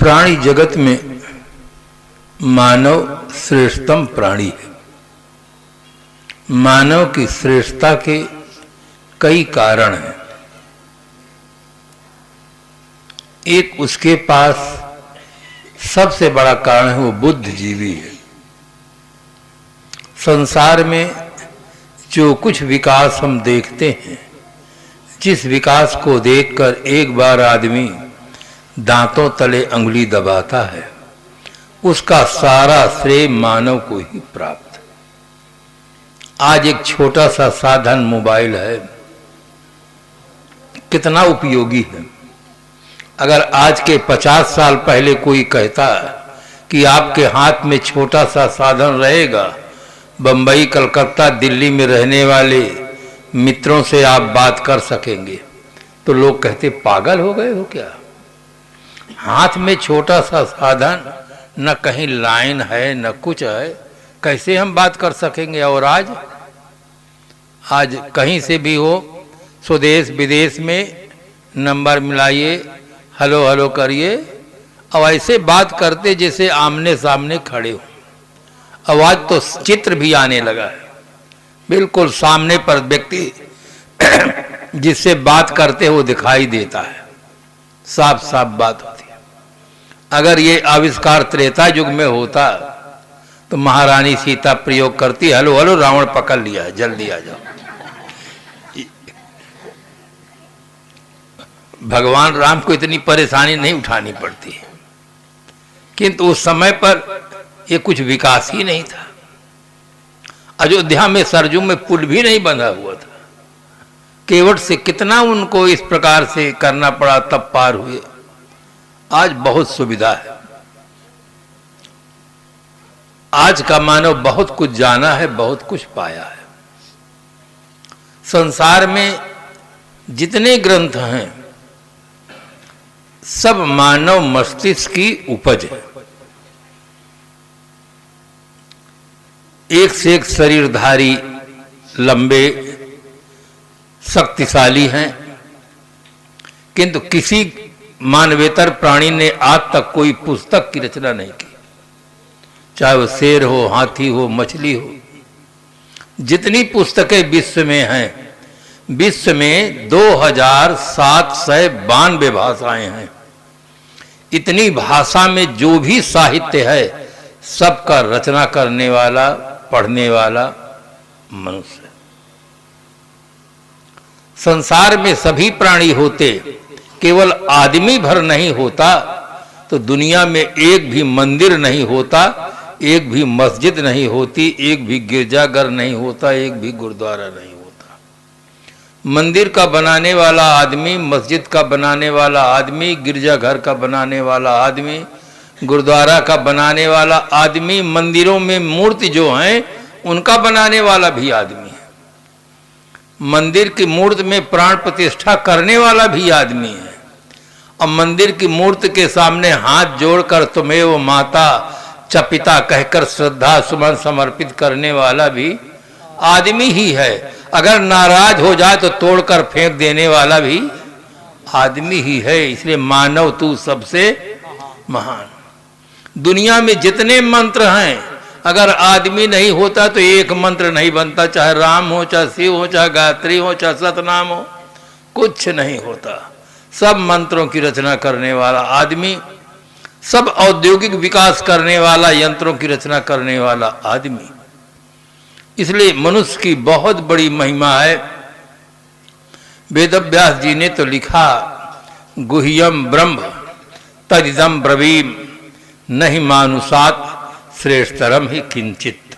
प्राणी जगत में मानव श्रेष्ठतम प्राणी है। मानव की श्रेष्ठता के कई कारण हैं। एक उसके पास सबसे बड़ा कारण है, वो बुद्धिजीवी है। संसार में जो कुछ विकास हम देखते हैं, जिस विकास को देखकर एक बार आदमी दांतों तले अंगुली दबाता है, उसका सारा श्रेय मानव को ही प्राप्त है। आज एक छोटा सा साधन मोबाइल है, कितना उपयोगी है। अगर आज के 50 साल पहले कोई कहता कि आपके हाथ में छोटा सा साधन रहेगा, बंबई, कलकत्ता, दिल्ली में रहने वाले मित्रों से आप बात कर सकेंगे, तो लोग कहते पागल हो गए हो क्या। हाथ में छोटा सा साधन, न कहीं लाइन है न कुछ है, कैसे हम बात कर सकेंगे। और आज कहीं से भी हो, स्वदेश विदेश में नंबर मिलाइए, हेलो हेलो करिए, और ऐसे बात करते जैसे आमने सामने खड़े हो। आवाज तो चित्र भी आने लगा है, बिल्कुल सामने पर व्यक्ति जिससे बात करते हो दिखाई देता है, साफ साफ बात होती है। अगर ये आविष्कार त्रेता युग में होता तो महारानी सीता प्रयोग करती, हेलो हेलो रावण पकड़ लिया है, जल्दी आ जाओ। भगवान राम को इतनी परेशानी नहीं उठानी पड़ती, किंतु उस समय पर ये कुछ विकास ही नहीं था। अयोध्या में सरजू में पुल भी नहीं बंधा हुआ था, केवट से कितना उनको इस प्रकार से करना पड़ा, तब पार हुए। आज बहुत सुविधा है, आज का मानव बहुत कुछ जाना है, बहुत कुछ पाया है। संसार में जितने ग्रंथ हैं सब मानव मस्तिष्क की उपज है। एक से एक शरीरधारी, लंबे, शक्तिशाली हैं, किंतु किसी मानवेतर प्राणी ने आज तक कोई पुस्तक की रचना नहीं की, चाहे वो शेर हो, हाथी हो, मछली हो। जितनी पुस्तकें विश्व में हैं, विश्व में 2792 भाषाएं हैं। इतनी भाषा में जो भी साहित्य है, सबका रचना करने वाला, पढ़ने वाला मनुष्य। संसार में सभी प्राणी होते, केवल आदमी भर नहीं होता तो दुनिया में एक भी मंदिर नहीं होता, एक भी मस्जिद नहीं होती, एक भी गिरजाघर नहीं होता, एक भी गुरुद्वारा नहीं होता। मंदिर का बनाने वाला आदमी, मस्जिद का बनाने वाला आदमी, गिरजाघर का बनाने वाला आदमी, गुरुद्वारा का बनाने वाला आदमी, मंदिरों में मूर्ति जो हैं उनका बनाने वाला भी आदमी है। मंदिर की मूर्ति में प्राण प्रतिष्ठा करने वाला भी आदमी है, और मंदिर की मूर्ति के सामने हाथ जोड़कर तुम्हें वो माता च पिता कहकर श्रद्धा सुमन समर्पित करने वाला भी आदमी ही है। अगर नाराज हो जाए तो तोड़कर फेंक देने वाला भी आदमी ही है। इसलिए मानव तू सबसे महान। दुनिया में जितने मंत्र हैं, अगर आदमी नहीं होता तो एक मंत्र नहीं बनता, चाहे राम हो, चाहे शिव हो, चाहे गायत्री हो, चाहे सतनाम हो, कुछ नहीं होता। सब मंत्रों की रचना करने वाला आदमी, सब औद्योगिक विकास करने वाला, यंत्रों की रचना करने वाला आदमी। इसलिए मनुष्य की बहुत बड़ी महिमा है। वेदव्यास जी ने तो लिखा, गुह्यम ब्रह्म तदिदम ब्रवीम नहीं मानुषात श्रेष्ठतरम ही किंचित।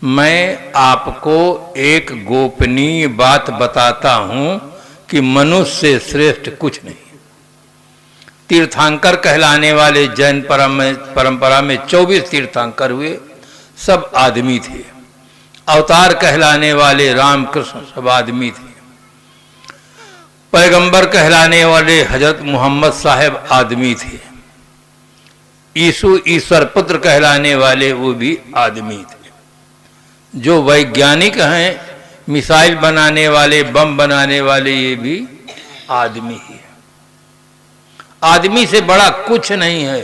मैं आपको एक गोपनीय बात बताता हूं कि मनुष्य से श्रेष्ठ कुछ नहीं। तीर्थंकर कहलाने वाले जैन परंपरा में 24 तीर्थंकर हुए, सब आदमी थे। अवतार कहलाने वाले रामकृष्ण सब आदमी थे। पैगंबर कहलाने वाले हजरत मोहम्मद साहब आदमी थे। यीशु ईश्वर पुत्र कहलाने वाले वो भी आदमी थे। जो वैज्ञानिक हैं, मिसाइल बनाने वाले, बम बनाने वाले, ये भी आदमी ही है। आदमी से बड़ा कुछ नहीं है।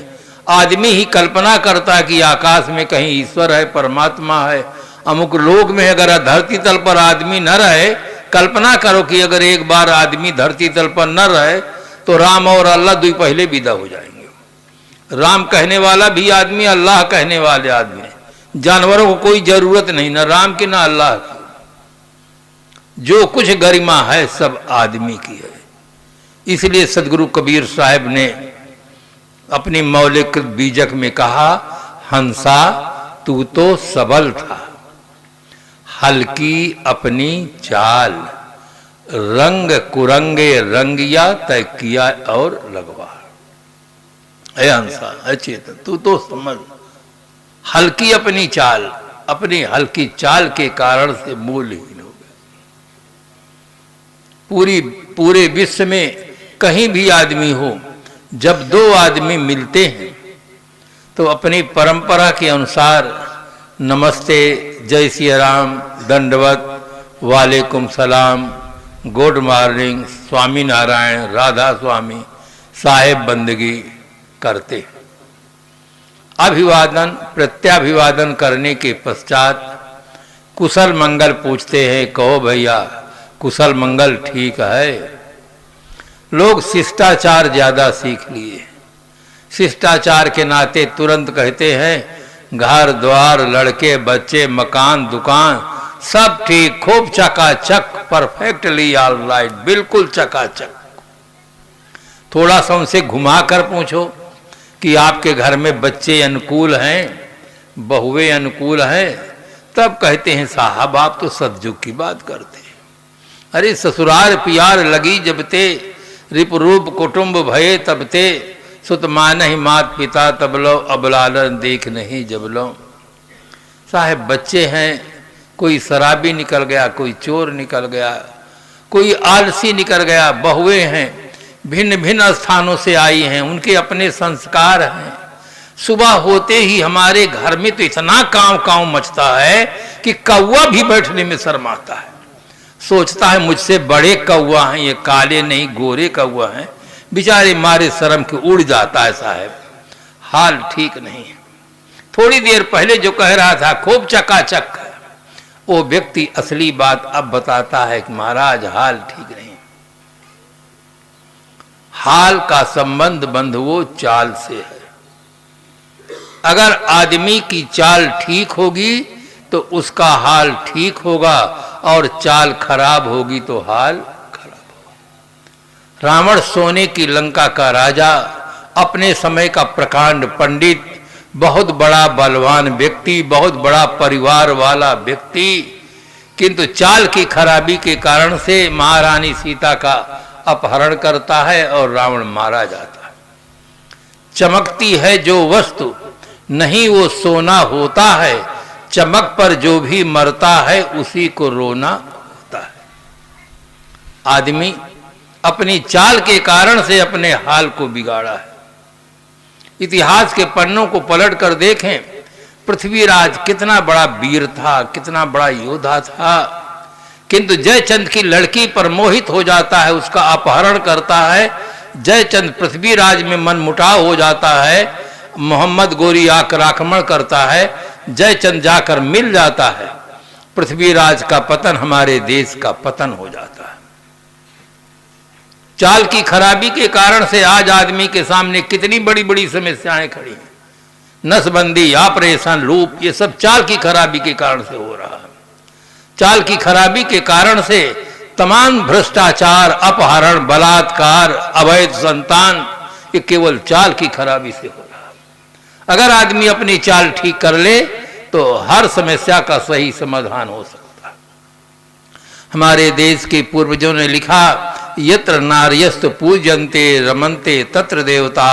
आदमी ही कल्पना करता है कि आकाश में कहीं ईश्वर है, परमात्मा है। अमुक लोक में अगर धरती तल पर आदमी न रहे, कल्पना करो कि अगर एक बार आदमी धरती तल पर न रहे तो राम और अल्लाह दुई पहले विदा हो जाएंगे। राम कहने वाला भी आदमी, अल्लाह कहने वाले आदमी। जानवरों को कोई जरूरत नहीं, न राम की न अल्लाह की। जो कुछ गरिमा है सब आदमी की है। इसलिए सदगुरु कबीर साहब ने अपनी मौलिक बीजक में कहा, हंसा तू तो सबल था, हल्की अपनी चाल, रंग कुरंगे रंगिया तय किया और लगवा। ऐ हंसा, ऐ चेतन, तू तो समझ, हल्की अपनी चाल, अपनी हल्की चाल के कारण से मूल्यहीन हो गए। पूरे विश्व में कहीं भी आदमी हो, जब दो आदमी मिलते हैं तो अपनी परंपरा के अनुसार नमस्ते, जय श्री राम, दंडवत, वालेकुम सलाम, गुड मॉर्निंग, स्वामी नारायण, राधा स्वामी, साहेब बंदगी करते। अभिवादन प्रत्याभिवादन करने के पश्चात कुशल मंगल पूछते हैं, कहो भैया कुशल मंगल ठीक है। लोग शिष्टाचार ज्यादा सीख लिए। शिष्टाचार के नाते तुरंत कहते हैं घर द्वार, लड़के बच्चे, मकान दुकान सब ठीक, खूब चकाचक, परफेक्टली ऑल राइट, बिल्कुल चकाचक। थोड़ा सा उनसे घुमा कर पूछो कि आपके घर में बच्चे अनुकूल हैं, बहुएं अनुकूल हैं, तब कहते हैं साहब आप तो सतयुग की बात करते हैं। अरे ससुराल प्यार लगी जब ते, रिप रूप कुटुंब भये तब ते, सुत मान ही मात पिता तब लो, अब लालन देख नहीं जब लो। साहब बच्चे हैं, कोई शराबी निकल गया, कोई चोर निकल गया, कोई आलसी निकल गया, बहुएं हैं भिन्न भिन्न स्थानों से आई हैं, उनके अपने संस्कार हैं। सुबह होते ही हमारे घर में तो इतना कांव कांव मचता है कि कौवा भी बैठने में शर्माता है, सोचता है मुझसे बड़े कौवा हैं, ये काले नहीं गोरे कौवा हैं, बेचारे मारे शर्म के उड़ जाता है। साहब हाल ठीक नहीं है। थोड़ी देर पहले जो कह रहा था खूब चकाचक है, वो व्यक्ति असली बात अब बताता है कि महाराज हाल ठीक नहीं। हाल का संबंध बंधुओं चाल से है। अगर आदमी की चाल ठीक होगी तो उसका हाल ठीक होगा, और चाल खराब होगी तो हाल खराब होगा। रावण सोने की लंका का राजा, अपने समय का प्रकांड पंडित, बहुत बड़ा बलवान व्यक्ति, बहुत बड़ा परिवार वाला व्यक्ति, किंतु चाल की खराबी के कारण से महारानी सीता का अपहरण करता है और रावण मारा जाता है। चमकती है जो वस्तु नहीं वो सोना होता है, चमक पर जो भी मरता है उसी को रोना होता है। आदमी अपनी चाल के कारण से अपने हाल को बिगाड़ा है। इतिहास के पन्नों को पलट कर देखें, पृथ्वीराज कितना बड़ा वीर था, कितना बड़ा योद्धा था, किंतु जयचंद की लड़की पर मोहित हो जाता है, उसका अपहरण करता है। जयचंद पृथ्वीराज में मनमुटाव हो जाता है, मोहम्मद गोरी आकर आक्रमण करता है, जयचंद जाकर मिल जाता है, पृथ्वीराज का पतन हमारे देश का पतन हो जाता है। चाल की खराबी के कारण से आज आदमी के सामने कितनी बड़ी बड़ी समस्याएं खड़ी हैं। नसबंदी, ऑपरेशन, लूप, ये सब चाल की खराबी के कारण से हो रहा है। चाल की खराबी के कारण से तमाम भ्रष्टाचार, अपहरण, बलात्कार, अवैध संतान, ये केवल चाल की खराबी से हो रहा है। अगर आदमी अपनी चाल ठीक कर ले तो हर समस्या का सही समाधान हो सकता है। हमारे देश के पूर्वजों ने लिखा, यत्र नार्यस्त पूजन्ते रमन्ते तत्र देवता।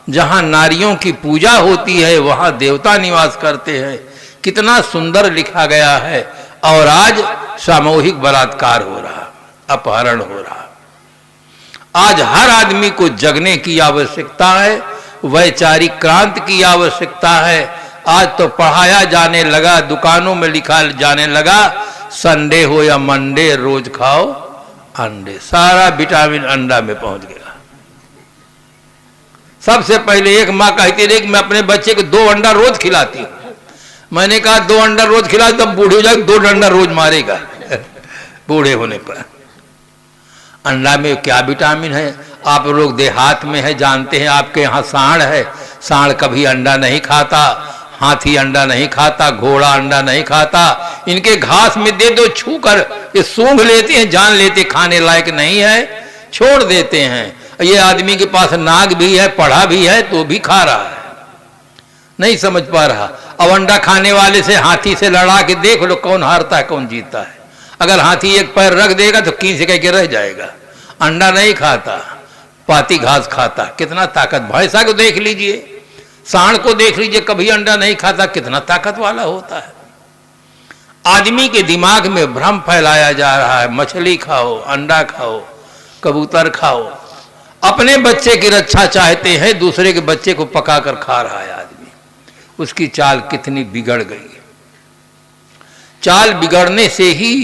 जहाँ नारियों की पूजा होती है वहाँ देवता निवास करते हैं। कितना सुंदर लिखा गया है। और आज सामूहिक बलात्कार हो रहा, अपहरण हो रहा। आज हर आदमी को जगने की आवश्यकता है, वैचारिक क्रांति की आवश्यकता है। आज तो पढ़ाया जाने लगा, दुकानों में लिखा जाने लगा, संडे हो या मंडे रोज खाओ अंडे। सारा विटामिन अंडा में पहुंच गया। सबसे पहले एक माँ कहती रही कि मैं अपने बच्चे को 2 अंडा रोज खिलाती हूँ। मैंने कहा 2 अंडा रोज खिला, तब बूढ़े हो जाए 2 अंडा रोज मारेगा बूढ़े होने पर। अंडा में क्या विटामिन है? आप लोग देहात में है, जानते हैं। आपके यहाँ सांड है, सांड कभी अंडा नहीं खाता, हाथी अंडा नहीं खाता, घोड़ा अंडा नहीं खाता। इनके घास में दे दो छू कर, ये सूंघ लेते हैं, जान लेते खाने लायक नहीं है, छोड़ देते हैं। ये आदमी के पास नाग भी है, पढ़ा भी है, तो भी खा रहा है, नहीं समझ पा रहा। अब अंडा खाने वाले से, हाथी से लड़ा के देख लो कौन हारता है कौन जीतता है। अगर हाथी एक पैर रख देगा तो कीं से कह के रह जाएगा। अंडा नहीं खाता, पाती घास खाता, कितना ताकत। भैंसा को देख लीजिए, सांड को देख लीजिए, कभी अंडा नहीं खाता, कितना ताकत वाला होता है। आदमी के दिमाग में भ्रम फैलाया जा रहा है, मछली खाओ, अंडा खाओ, कबूतर खाओ। अपने बच्चे की रक्षा चाहते हैं, दूसरे के बच्चे को पकाकर खा रहा है आदमी। उसकी चाल कितनी बिगड़ गई। चाल बिगड़ने से ही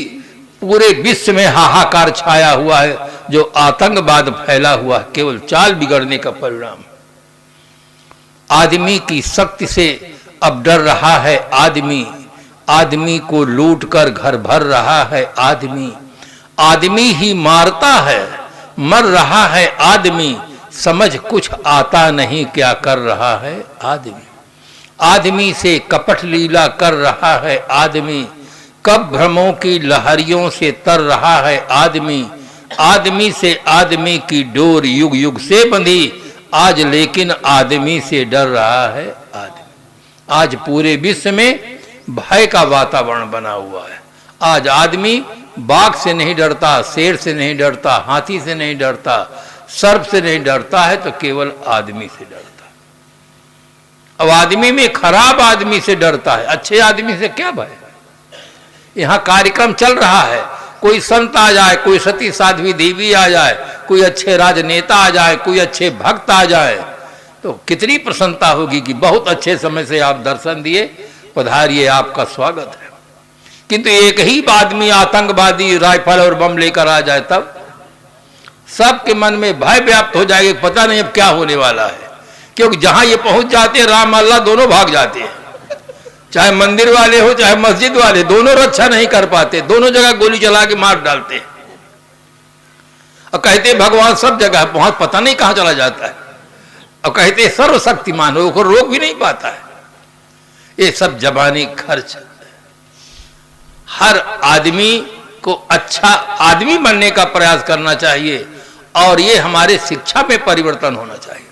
पूरे विश्व में हाहाकार छाया हुआ है, जो आतंकवाद फैला हुआ है, केवल चाल बिगड़ने का परिणाम। आदमी की शक्ति से अब डर रहा है आदमी, आदमी को लूट कर घर भर रहा है आदमी, आदमी ही मारता है, मर रहा है आदमी, समझ कुछ आता नहीं क्या कर रहा है आदमी। आदमी से कपट लीला कर रहा है आदमी, कब भ्रमों की लहरियों से तर रहा है आदमी। आदमी से आदमी की डोर युग युग से बंधी, आज लेकिन आदमी से डर रहा है आदमी। आज पूरे विश्व में भय का वातावरण बना हुआ है। आज आदमी बाघ से नहीं डरता, शेर से नहीं डरता, हाथी से नहीं डरता, सर्प से नहीं डरता है, तो केवल आदमी से डरता है। अब आदमी में खराब आदमी से डरता है, अच्छे आदमी से क्या भय। यहाँ कार्यक्रम चल रहा है, कोई संत आ जाए, कोई सती साध्वी देवी आ जाए, कोई अच्छे राजनेता आ जाए, कोई अच्छे भक्त आ जाए, तो कितनी प्रसन्नता होगी कि बहुत अच्छे समय से आप दर्शन दिए, पधारिए, आपका स्वागत है। किंतु एक ही आदमी आतंकवादी राइफल और बम लेकर आ जाए, तब सबके मन में भय व्याप्त हो जाएगा, पता नहीं अब क्या होने वाला है। क्योंकि जहां ये पहुंच जाते हैं, राम अल्लाह दोनों भाग जाते हैं। चाहे मंदिर वाले हो चाहे मस्जिद वाले, दोनों रक्षा नहीं कर पाते, दोनों जगह गोली चला के मार डालते हैं। और कहते भगवान सब जगह पहुंच, पता नहीं कहां चला जाता है। और कहते सर्वशक्तिमान हो, रोक भी नहीं पाता है। ये सब जबानी खर्च। हर आदमी को अच्छा आदमी बनने का प्रयास करना चाहिए, और ये हमारे शिक्षा में परिवर्तन होना चाहिए।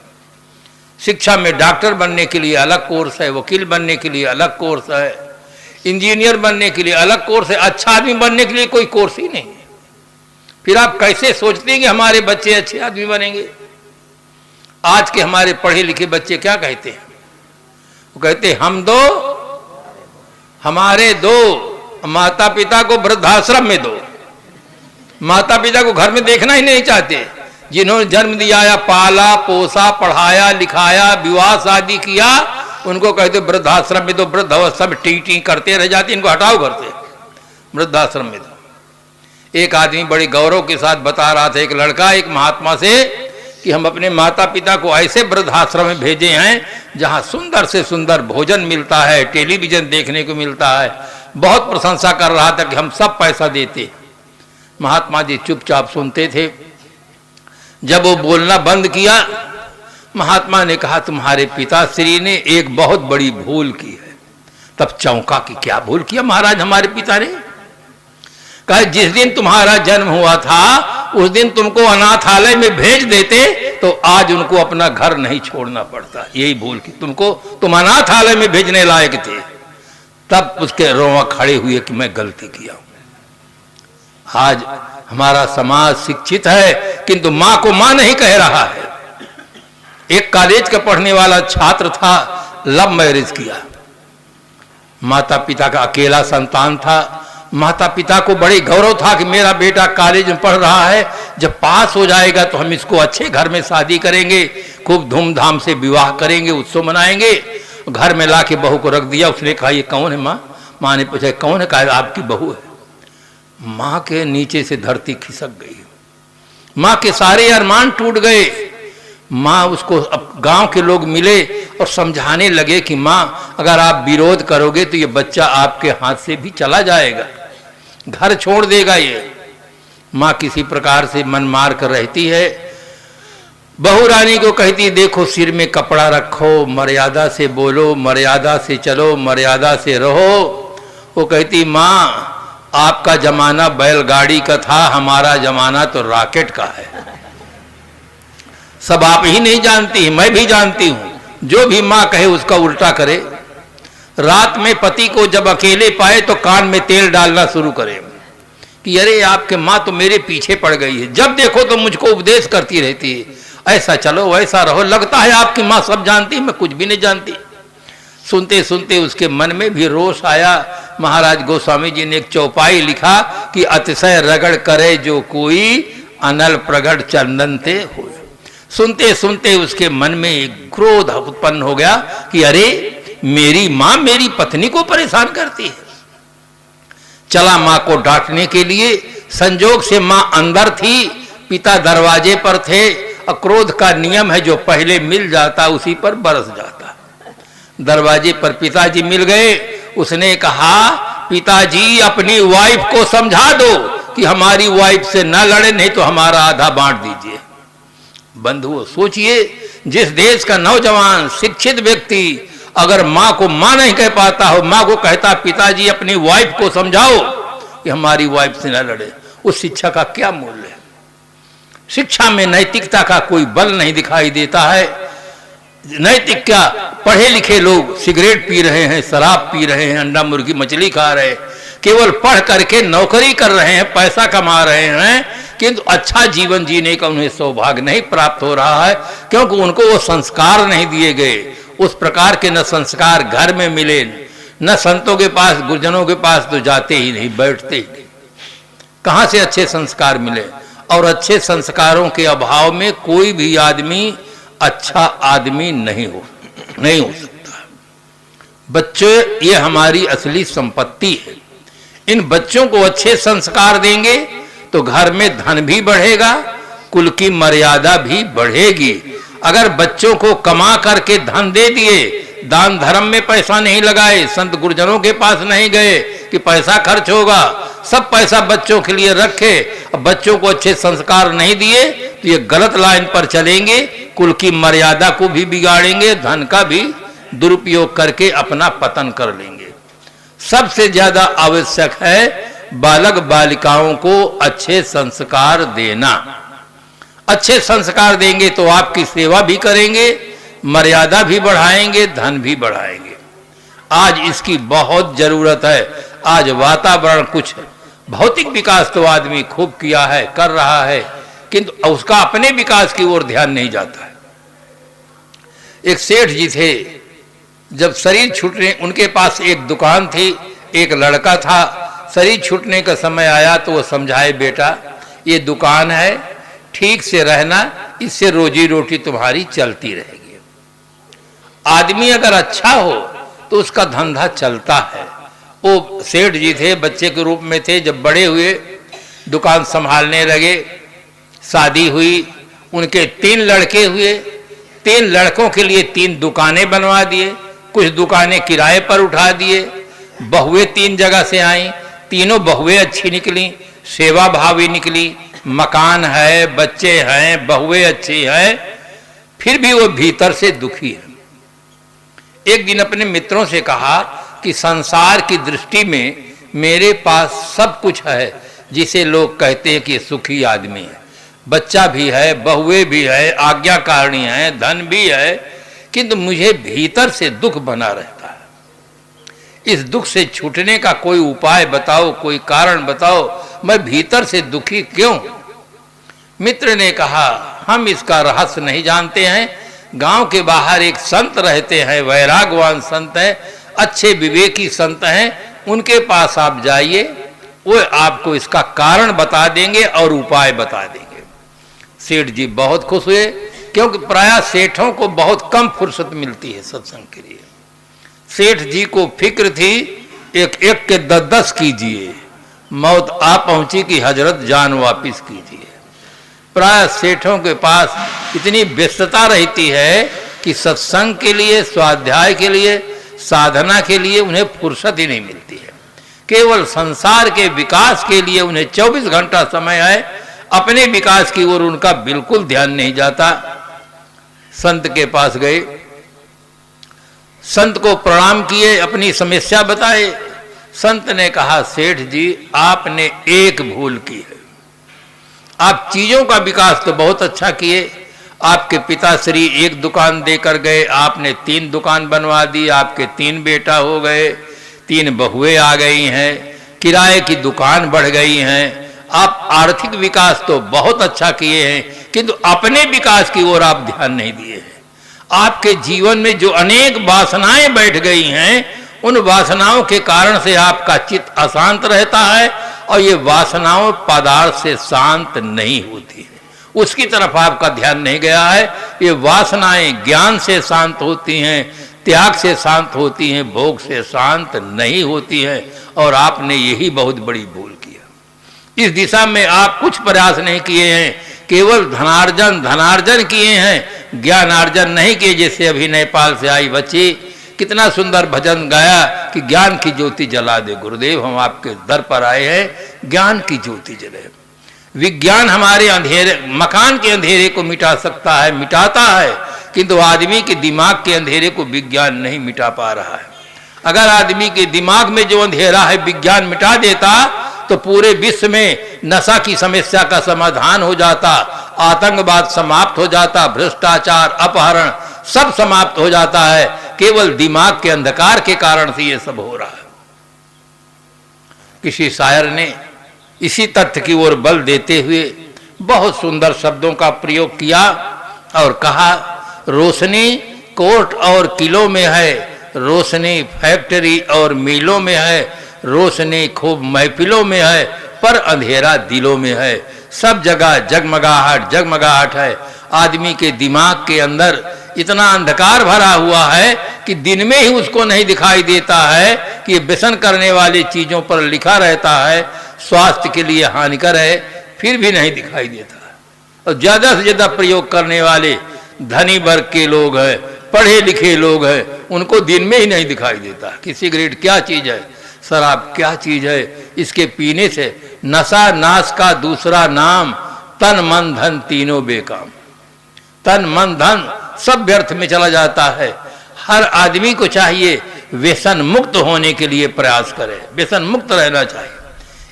शिक्षा में डॉक्टर बनने के लिए अलग कोर्स है, वकील बनने के लिए अलग कोर्स है, इंजीनियर बनने के लिए अलग कोर्स है, अच्छा आदमी बनने के लिए कोई कोर्स ही नहीं है। फिर आप कैसे सोचते हैं कि हमारे बच्चे अच्छे आदमी बनेंगे? आज के हमारे पढ़े लिखे बच्चे क्या कहते हैं? वो कहते हम दो, हमारे दो, माता पिता को वृद्धाश्रम में दो। माता पिता को घर में देखना ही नहीं चाहते। जिन्होंने जन्म दिया, पाला पोसा, पढ़ाया लिखाया, विवाह शादी किया, उनको कहते वृद्धाश्रम में दो। वृद्ध अवस्था में टी टी करते रह जाते, इनको हटाओ घर से, वृद्धाश्रम में दो। एक आदमी बड़े गौरव के साथ बता रहा था, एक लड़का एक महात्मा से, कि हम अपने माता पिता को ऐसे वृद्धाश्रम में भेजे हैं जहां सुंदर से सुंदर भोजन मिलता है, टेलीविजन देखने को मिलता है। बहुत प्रशंसा कर रहा था कि हम सब पैसा देते। महात्मा जी चुपचाप सुनते थे। जब वो बोलना बंद किया, महात्मा ने कहा तुम्हारे पिताश्री ने एक बहुत बड़ी भूल की है। तब चौंका कि क्या भूल किया महाराज हमारे पिता ने? कहा जिस दिन तुम्हारा जन्म हुआ था उस दिन तुमको अनाथालय में भेज देते तो आज उनको अपना घर नहीं छोड़ना पड़ता। यही भूल की तुमको, तुम अनाथालय में भेजने लायक थे। तब उसके रोआ खड़े हुए कि मैं गलती किया। आज हमारा समाज शिक्षित है किंतु मां को मां नहीं कह रहा है। एक कॉलेज का पढ़ने वाला छात्र था, लव मैरिज किया। माता पिता का अकेला संतान था। माता पिता को बड़े गौरव था कि मेरा बेटा कॉलेज में पढ़ रहा है, जब पास हो जाएगा तो हम इसको अच्छे घर में शादी करेंगे, खूब धूमधाम से विवाह करेंगे, उत्सव मनाएंगे। घर में लाके बहू को रख दिया। उसने कहा ये कौन है माँ? माँ ने पूछा कौन है? कहा आपकी बहू है। माँ के नीचे से धरती खिसक गई। माँ के सारे अरमान टूट गए। माँ उसको अब गांव के लोग मिले और समझाने लगे कि माँ अगर आप विरोध करोगे तो ये बच्चा आपके हाथ से भी चला जाएगा, घर छोड़ देगा ये। माँ किसी प्रकार से मन मार कर रहती है। बहू रानी को कहती देखो सिर में कपड़ा रखो, मर्यादा से बोलो, मर्यादा से चलो, मर्यादा से रहो। वो कहती माँ आपका जमाना बैलगाड़ी का था, हमारा जमाना तो रॉकेट का है। सब आप ही नहीं जानती, मैं भी जानती हूं। जो भी माँ कहे उसका उल्टा करे। रात में पति को जब अकेले पाए तो कान में तेल डालना शुरू करे कि अरे आपके माँ तो मेरे पीछे पड़ गई है, जब देखो तो मुझको उपदेश करती रहती है, ऐसा चलो वैसा रहो, लगता है आपकी माँ सब जानती, मैं कुछ भी नहीं जानती। सुनते सुनते उसके मन में भी रोष आया। महाराज गोस्वामी जी ने एक चौपाई लिखा कि अतिशय रगड़ करे जो कोई अनल प्रगड़ चंदन ते हो। सुनते सुनते उसके मन में एक क्रोध उत्पन्न हो गया कि अरे मेरी माँ मेरी पत्नी को परेशान करती है। चला माँ को डांटने के लिए। संजोग से माँ अंदर थी, पिता दरवाजे पर थे। क्रोध का नियम है जो पहले मिल जाता उसी पर बरस जाता। दरवाजे पर पिताजी मिल गए। उसने कहा पिताजी अपनी वाइफ को समझा दो कि हमारी वाइफ से न लड़े, नहीं तो हमारा आधा बांट दीजिए। बंधुओं सोचिए, जिस देश का नौजवान शिक्षित व्यक्ति अगर माँ को माँ नहीं कह पाता हो, माँ को कहता पिताजी अपनी वाइफ को समझाओ कि हमारी वाइफ से न लड़े, उस शिक्षा का क्या मूल्य है? शिक्षा में नैतिकता का कोई बल नहीं दिखाई देता है। नैतिक क्या, पढ़े लिखे लोग सिगरेट पी रहे हैं, शराब पी रहे हैं, अंडा मुर्गी मछली खा रहे हैं, केवल पढ़ करके नौकरी कर रहे हैं, पैसा कमा रहे हैं, किंतु अच्छा जीवन जीने का उन्हें सौभाग्य नहीं प्राप्त हो रहा है, क्योंकि उनको वो संस्कार नहीं दिए गए। उस प्रकार के न संस्कार घर में मिले, न संतों के पास, गुरुजनों के पास तो जाते ही नहीं, बैठते ही नहीं। कहाँ से अच्छे संस्कार मिले? और अच्छे संस्कारों के अभाव में कोई भी आदमी अच्छा आदमी नहीं हो सकता। बच्चे ये हमारी असली संपत्ति है। इन बच्चों को अच्छे संस्कार देंगे तो घर में धन भी बढ़ेगा, कुल की मर्यादा भी बढ़ेगी। अगर बच्चों को कमा करके धन दे दिए, दान धर्म में पैसा नहीं लगाए, संत गुरुजनों के पास नहीं गए कि पैसा खर्च होगा, सब पैसा बच्चों के लिए रखे, अब बच्चों को अच्छे संस्कार नहीं दिए तो ये गलत लाइन पर चलेंगे, कुल की मर्यादा को भी बिगाड़ेंगे, धन का भी दुरुपयोग करके अपना पतन कर लेंगे। सबसे ज्यादा आवश्यक है बालक बालिकाओं को अच्छे संस्कार देना। अच्छे संस्कार देंगे तो आपकी सेवा भी करेंगे, मर्यादा भी बढ़ाएंगे, धन भी बढ़ाएंगे। आज इसकी बहुत जरूरत है। आज वातावरण कुछ भौतिक विकास तो आदमी खूब किया है, कर रहा है, किंतु उसका अपने विकास की ओर ध्यान नहीं जाता है। एक सेठ जी थे, जब शरीर छूटने, उनके पास एक दुकान थी, एक लड़का था। शरीर छूटने का समय आया तो वो समझाए बेटा ये दुकान है, ठीक से रहना, इससे रोजी रोटी तुम्हारी चलती रहेगी। आदमी अगर अच्छा हो तो उसका धंधा चलता है। वो सेठ जी थे, बच्चे के रूप में थे, जब बड़े हुए दुकान संभालने लगे, शादी हुई, उनके 3 लड़के हुए। 3 लड़कों के लिए 3 दुकानें बनवा दिए, कुछ दुकानें किराए पर उठा दिए। बहुएं 3 जगह से आई, तीनों बहुएं अच्छी निकली, सेवा भावी निकली, मकान है, बच्चे हैं, बहुएं अच्छी हैं, फिर भी वो भीतर से दुखी है। एक दिन अपने मित्रों से कहा कि संसार की दृष्टि में मेरे पास सब कुछ है जिसे लोग कहते हैं कि सुखी आदमी है, बच्चा भी है, बहुएं भी है, आज्ञाकारिणी है, धन भी है, किंतु मुझे भीतर से दुख बना रहता है। इस दुख से छूटने का कोई उपाय बताओ, कोई कारण बताओ, मैं भीतर से दुखी क्यों? मित्र ने कहा हम इसका रहस्य नहीं जानते हैं। गांव के बाहर एक संत रहते हैं, वैरागवान संत है, अच्छे विवेकी संत हैं, उनके पास आप जाइए, वो आपको इसका कारण बता देंगे और उपाय बता देंगे। सेठ जी बहुत खुश हुए, क्योंकि प्रायः सेठों को बहुत कम फुर्सत मिलती है सत्संग के लिए। सेठ जी को फिक्र थी एक एक के 10 कीजिए, मौत आ पहुंची कि हजरत जान वापिस कीजिए। प्राय सेठों के पास इतनी व्यस्तता रहती है कि सत्संग के लिए, स्वाध्याय के लिए, साधना के लिए उन्हें फुर्सत ही नहीं मिलती है। केवल संसार के विकास के लिए उन्हें 24 घंटा समय है, अपने विकास की ओर उनका बिल्कुल ध्यान नहीं जाता। संत के पास गए, संत को प्रणाम किए, अपनी समस्या बताए। संत ने कहा, सेठ जी आपने एक भूल की है। आप चीजों का विकास तो बहुत अच्छा किए, आपके पिताश्री एक दुकान देकर गए, आपने 3 दुकान बनवा दी, आपके 3 बेटा हो गए, 3 बहुएं आ गई हैं, किराए की दुकान बढ़ गई हैं। आप आर्थिक विकास तो बहुत अच्छा किए हैं, किंतु अपने विकास की ओर आप ध्यान नहीं दिए हैं। आपके जीवन में जो अनेक वासनाएं बैठ गई हैं, उन वासनाओं के कारण से आपका चित्त अशांत रहता है और ये वासनाओं पदार्थ से शांत नहीं होती है, उसकी तरफ आपका ध्यान नहीं गया है। ये वासनाएं ज्ञान से शांत होती हैं, त्याग से शांत होती हैं, भोग से शांत नहीं होती हैं, और आपने यही बहुत बड़ी भूल किया। इस दिशा में आप कुछ प्रयास नहीं किए हैं, केवल धनार्जन किए हैं, ज्ञानार्जन नहीं किए। जैसे अभी नेपाल से आई बच्ची कितना सुंदर भजन गाया कि ज्ञान की ज्योति जला दे गुरुदेव, हम आपके दर पर आए हैं, ज्ञान की ज्योति जले। विज्ञान हमारे अंधेरे, मकान के अंधेरे को मिटा सकता है, मिटाता है, किंतु आदमी के दिमाग के अंधेरे को विज्ञान नहीं मिटा पा रहा है। अगर आदमी के दिमाग में जो अंधेरा है विज्ञान मिटा देता तो पूरे विश्व में नशा की समस्या का समाधान हो जाता, आतंकवाद समाप्त हो जाता, भ्रष्टाचार, अपहरण सब समाप्त हो जाता है। केवल दिमाग के अंधकार के कारण से ये सब हो रहा है। किसी शायर ने इसी तथ्य की ओर बल देते हुए बहुत सुंदर शब्दों का प्रयोग किया और कहा, रोशनी कोर्ट और किलों में है, रोशनी फैक्ट्री और मिलों में है, रोशनी खूब महफिलों में है, पर अंधेरा दिलों में है। सब जगह जगमगाहट है। आदमी के दिमाग के अंदर इतना अंधकार भरा हुआ है कि दिन में ही उसको नहीं दिखाई देता है कि व्यसन करने वाली चीजों पर लिखा रहता है स्वास्थ्य के लिए हानिकर है, फिर भी नहीं दिखाई देता। और ज्यादा से ज्यादा प्रयोग करने वाले धनी वर्ग के लोग हैं, पढ़े लिखे लोग हैं, उनको दिन में ही नहीं दिखाई देता कि सिगरेट क्या चीज है, शराब क्या चीज है। इसके पीने से नशा नाश का दूसरा नाम, तन मन धन तीनों बेकाम। तन मन धन सब व्यर्थ में चला जाता है। हर आदमी को चाहिए व्यसन मुक्त होने के लिए प्रयास करे, व्यसन मुक्त रहना चाहिए।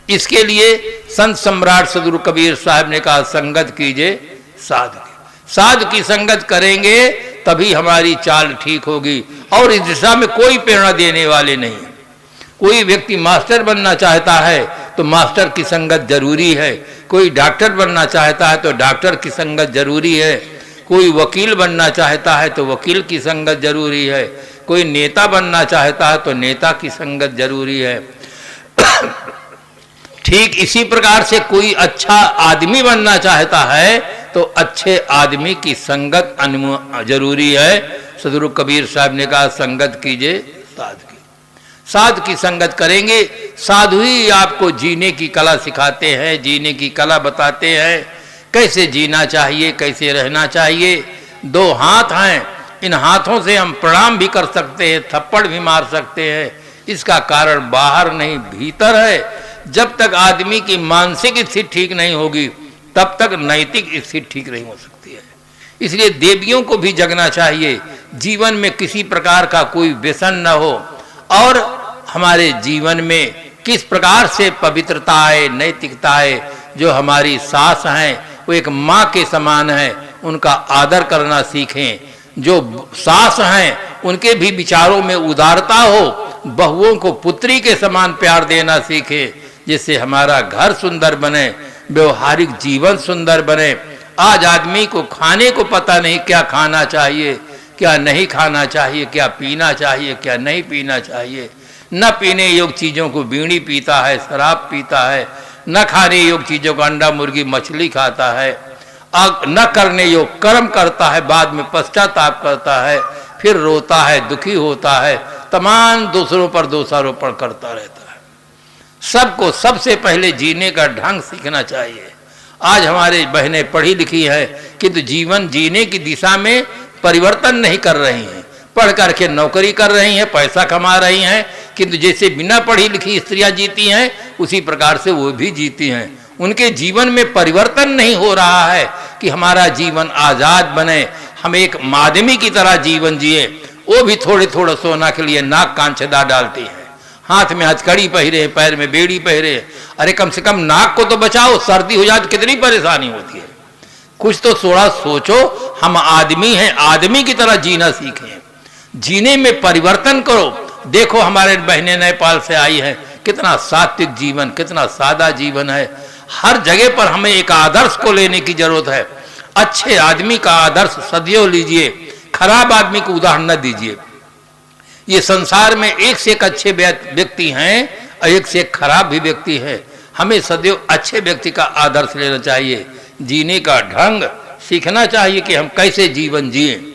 इसके लिए संत सम्राट सदगुरु कबीर साहब ने कहा, संगत कीजिए साधु की। साधु की संगत करेंगे तभी हमारी चाल ठीक होगी, और इस दिशा में कोई प्रेरणा देने वाले नहीं है। कोई व्यक्ति मास्टर बनना चाहता है तो मास्टर की संगत जरूरी है, कोई डॉक्टर बनना चाहता है तो डॉक्टर की संगत जरूरी है, कोई वकील बनना चाहता है तो वकील की संगत जरूरी है, कोई नेता बनना चाहता है तो नेता की संगत जरूरी है। ठीक इसी प्रकार से कोई अच्छा आदमी बनना चाहता है तो अच्छे आदमी की संगत जरूरी है। सदगुरु कबीर साहब ने कहा, संगत कीजिए साधु की। साधु की संगत करेंगे, साधु ही आपको जीने की कला सिखाते हैं, जीने की कला बताते हैं, कैसे जीना चाहिए, कैसे रहना चाहिए। 2 हाथ हैं, इन हाथों से हम प्रणाम भी कर सकते हैं, थप्पड़ भी मार सकते हैं। इसका कारण बाहर नहीं भीतर है। जब तक आदमी की मानसिक स्थिति ठीक नहीं होगी तब तक नैतिक स्थिति ठीक नहीं हो सकती है। इसलिए देवियों को भी जगना चाहिए, जीवन में किसी प्रकार का कोई व्यसन न हो, और हमारे जीवन में किस प्रकार से पवित्रता है, नैतिकता है। जो हमारी सास हैं वो एक माँ के समान है, उनका आदर करना सीखें। जो सास हैं उनके भी विचारों में उदारता हो, बहुओं को पुत्री के समान प्यार देना सीखें, जिससे हमारा घर सुंदर बने, व्यवहारिक जीवन सुंदर बने। आज आदमी को खाने को पता नहीं, क्या खाना चाहिए, क्या नहीं खाना चाहिए, क्या पीना चाहिए, क्या नहीं पीना चाहिए। न पीने योग्य चीज़ों को बीड़ी पीता है, शराब पीता है, न खाने योग्य चीज़ों को अंडा मुर्गी मछली खाता है, न करने योग्य कर्म करता है, बाद में पश्चाताप करता है, फिर रोता है, दुखी होता है, तमाम दूसरों पर दोषारोपण करता रहता है। सबको सबसे पहले जीने का ढंग सीखना चाहिए। आज हमारे बहनें पढ़ी लिखी हैं किंतु जीवन जीने की दिशा में परिवर्तन नहीं कर रही हैं। पढ़ करके नौकरी कर रही हैं, पैसा कमा रही हैं, किंतु जैसे बिना पढ़ी लिखी स्त्रियां जीती हैं उसी प्रकार से वो भी जीती हैं। उनके जीवन में परिवर्तन नहीं हो रहा है कि हमारा जीवन आज़ाद बने, हम एक माध्यमी की तरह जीवन जिए। वो भी थोड़े थोड़े सोना के लिए नाक कांचेदार डालती हैं, हाथ में हथकड़ी पहरे, पैर में बेड़ी पहरे। अरे कम से कम नाक को तो बचाओ, सर्दी हो जाए तो कितनी परेशानी होती है। कुछ तो थोड़ा सोचो, हम आदमी हैं, आदमी की तरह जीना सीखें, जीने में परिवर्तन करो। देखो हमारे बहनें नेपाल से आई हैं, कितना सात्विक जीवन, कितना सादा जीवन है। हर जगह पर हमें एक आदर्श को लेने की जरूरत है। अच्छे आदमी का आदर्श सदैव लीजिए, खराब आदमी को उदाहरण न दीजिए। ये संसार में एक से एक अच्छे व्यक्ति हैं और एक से एक खराब भी व्यक्ति है। हमें सदैव अच्छे व्यक्ति का आदर्श लेना चाहिए, जीने का ढंग सीखना चाहिए कि हम कैसे जीवन जिए।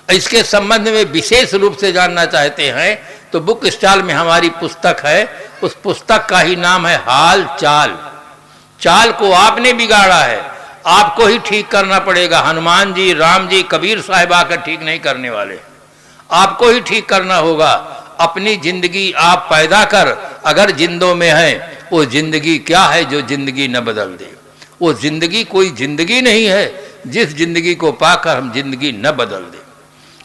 इसके संबंध में विशेष रूप से जानना चाहते हैं तो बुक स्टॉल में हमारी पुस्तक है, उस पुस्तक का ही नाम है हाल चाल। चाल को आपने बिगाड़ा है, आपको ही ठीक करना पड़ेगा। हनुमान जी, राम जी, कबीर साहिब आकर ठीक नहीं करने वाले, आपको ही ठीक करना होगा। अपनी जिंदगी आप पैदा कर, अगर जिंदों में है वो जिंदगी क्या है जो जिंदगी न बदल दे। वो जिंदगी कोई जिंदगी नहीं है जिस जिंदगी को पाकर हम जिंदगी न बदल दे।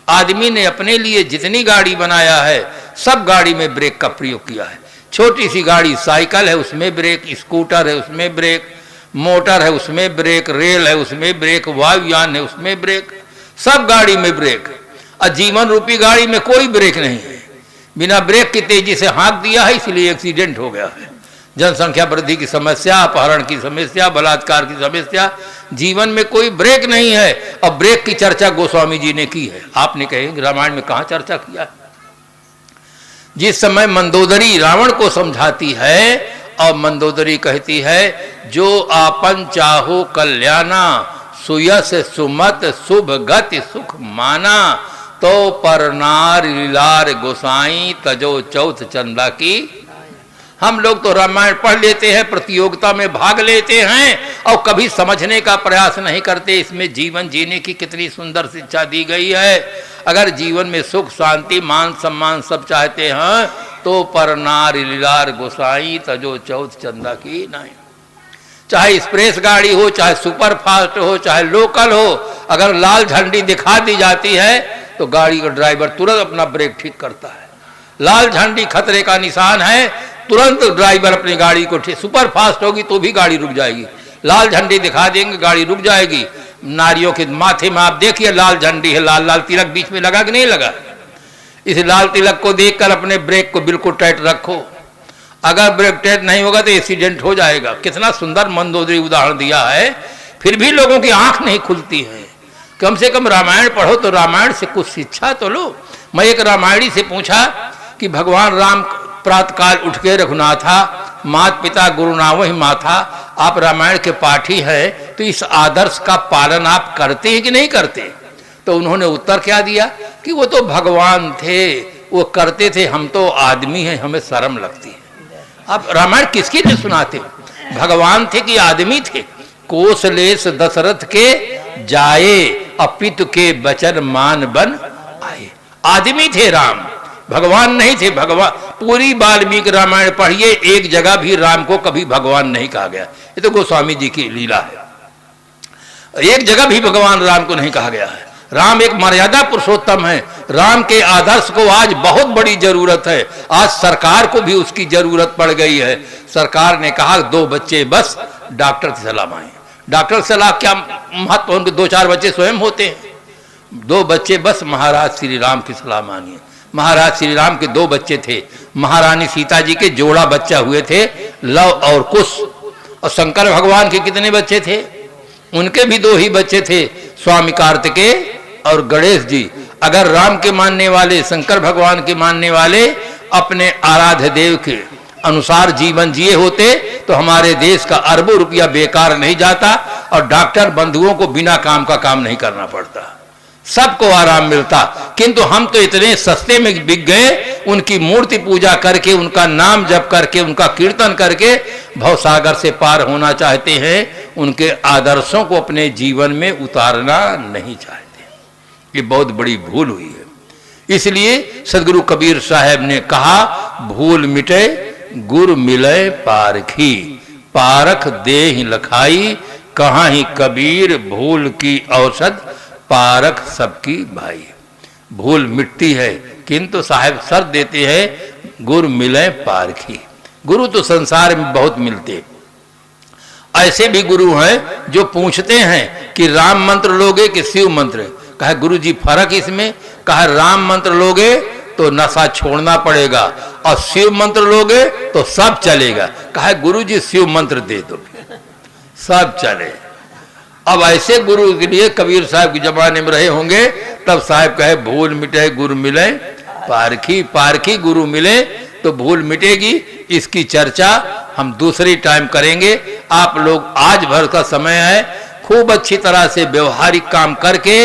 आदमी ने अपने लिए जितनी गाड़ी बनाया है सब गाड़ी में ब्रेक का प्रयोग किया है। छोटी सी गाड़ी साइकिल है उसमें ब्रेक, स्कूटर है उसमें ब्रेक, मोटर है उसमें ब्रेक, रेल है उसमें ब्रेक, वायुयान है उसमें ब्रेक, सब गाड़ी में ब्रेक। और जीवन रूपी गाड़ी में कोई ब्रेक नहीं है। बिना ब्रेक की तेजी से हाँक दिया है इसलिए एक्सीडेंट हो गया है। जनसंख्या वृद्धि की समस्या, अपहरण की समस्या, बलात्कार की समस्या, जीवन में कोई ब्रेक नहीं है। और ब्रेक की चर्चा गोस्वामी जी ने की है। आपने कहे रामायण में कहाँ चर्चा किया है? जिस समय मंदोदरी रावण को समझाती है और मंदोदरी कहती है जो आपन चाहो कल्याणा, सुयस सुमत शुभ गति सुख माना, तो पर नार लीलार गोसाई तजो चौथ चंदा की। हम लोग तो रामायण पढ़ लेते हैं, प्रतियोगिता में भाग लेते हैं और कभी समझने का प्रयास नहीं करते इसमें जीवन जीने की कितनी सुंदर शिक्षा दी गई है। अगर जीवन में सुख शांति मान सम्मान सब चाहते हैं तो पर नार लीलार गोसाई तजो चौथ चंदा की नहीं। चाहे एक्सप्रेस गाड़ी हो, चाहे सुपर फास्ट हो, चाहे लोकल हो, अगर लाल झंडी दिखा दी जाती है तो गाड़ी का ड्राइवर तुरंत अपना ब्रेक ठीक करता है। लाल झंडी खतरे का निशान है, तुरंत ड्राइवर अपनी गाड़ी को ठीक। सुपर फास्ट होगी तो भी गाड़ी रुक जाएगी, लाल झंडी दिखा देंगे गाड़ी रुक जाएगी। नारियों के माथे में आप देखिए लाल झंडी है, लाल लाल तिलक बीच में लगा कि नहीं लगा? इस लाल तिलक को देखकर अपने ब्रेक को बिल्कुल टाइट रखो। अगर ब्रेक टाइट नहीं होगा तो एक्सीडेंट हो जाएगा। कितना सुंदर मंदोदरी उदाहरण दिया है, फिर भी लोगों की आंख नहीं खुलती है। कम से कम रामायण पढ़ो तो रामायण से कुछ शिक्षा तो लो। मैं एक रामायणी से पूछा कि भगवान राम प्रातःकाल उठ के रघुनाथा, मात पिता गुरु नाम ही माथा, आप रामायण के पाठी हैं तो इस आदर्श का पालन आप करते हैं कि नहीं करते? तो उन्होंने उत्तर क्या दिया कि वो तो भगवान थे, वो करते थे, हम तो आदमी हैं, हमें शर्म लगती है। आप रामायण किसकी लिए सुनाते? भगवान थे कि आदमी थे? कोसलेश दशरथ के जाए अपितु के बचन मान बन आए। आदमी थे राम, भगवान नहीं थे। भगवान पूरी वाल्मीकि रामायण पढ़िए, एक जगह भी राम को कभी भगवान नहीं कहा गया। ये तो गोस्वामी जी की लीला है। एक जगह भी भगवान राम को नहीं कहा गया है। राम एक मर्यादा पुरुषोत्तम है। राम के आदर्श को आज बहुत बड़ी जरूरत है। आज सरकार को भी उसकी जरूरत पड़ गई है। सरकार ने कहा 2 बच्चे बस, डॉक्टर की सलाह मांगे। डॉक्टर सलाह क्या महत्व? उनके 2-4 बच्चे स्वयं होते हैं। 2 बच्चे बस, महाराज श्री राम की सलाह मानिए। महाराज श्री राम के 2 बच्चे थे। महारानी सीता जी के जोड़ा बच्चा हुए थे, लव और कुश। और शंकर भगवान के कितने बच्चे थे? उनके भी 2 ही बच्चे थे, स्वामी कार्तिकेय और गणेश जी। अगर राम के मानने वाले, शंकर भगवान के मानने वाले अपने आराध्य देव के अनुसार जीवन जिए होते तो हमारे देश का अरबों रुपया बेकार नहीं जाता और डॉक्टर बंधुओं को बिना काम का काम नहीं करना पड़ता, सबको आराम मिलता। किंतु हम तो इतने सस्ते में बिक गए, उनकी मूर्ति पूजा करके, उनका नाम जप करके, उनका कीर्तन करके भवसागर से पार होना चाहते हैं, उनके आदर्शों को अपने जीवन में उतारना नहीं चाहते। ये बहुत बड़ी भूल हुई है। इसलिए सदगुरु कबीर साहब ने कहा, भूल मिटे गुर मिले पारखी, पारख देहि लखाई, कहाँ ही कबीर भूल की औषध, पारख सबकी भाई। भूल मिटती है, किंतु साहब सर देते हैं गुर मिले पारखी। गुरु तो संसार में बहुत मिलते, ऐसे भी गुरु हैं जो पूछते हैं कि राम मंत्र लोगे कि शिव मंत्र। कहा गुरु जी फर्क इसमें? कहा राम मंत्र लोगे तो नशा छोड़ना पड़ेगा और शिव मंत्र लोगे तो सब चलेगा। कहा गुरु जी शिव मंत्र दे दो, सब चले। अब ऐसे गुरु के लिए कबीर साहब के जमाने में रहे होंगे, तब साहब कहे भूल मिटे गुरु मिले पारखी, पारखी गुरु मिले तो भूल मिटेगी। इसकी चर्चा हम दूसरी टाइम करेंगे। आप लोग आज भर का समय है, खूब अच्छी तरह से व्यवहारिक काम करके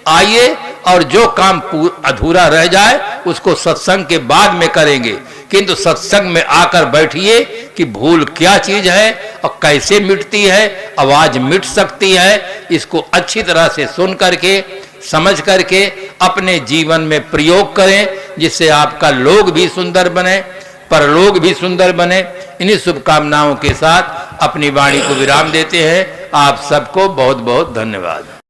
आइए, और जो काम अधूरा रह जाए उसको सत्संग के बाद में करेंगे। किंतु सत्संग में आकर बैठिए कि भूल क्या चीज है और कैसे मिटती है, आवाज मिट सकती है, इसको अच्छी तरह से सुन करके समझ करके अपने जीवन में प्रयोग करें, जिससे आपका लोक भी सुंदर बने, परलोक भी सुंदर बने। इन्हीं शुभकामनाओं के साथ अपनी वाणी को विराम देते हैं। आप सबको बहुत बहुत धन्यवाद।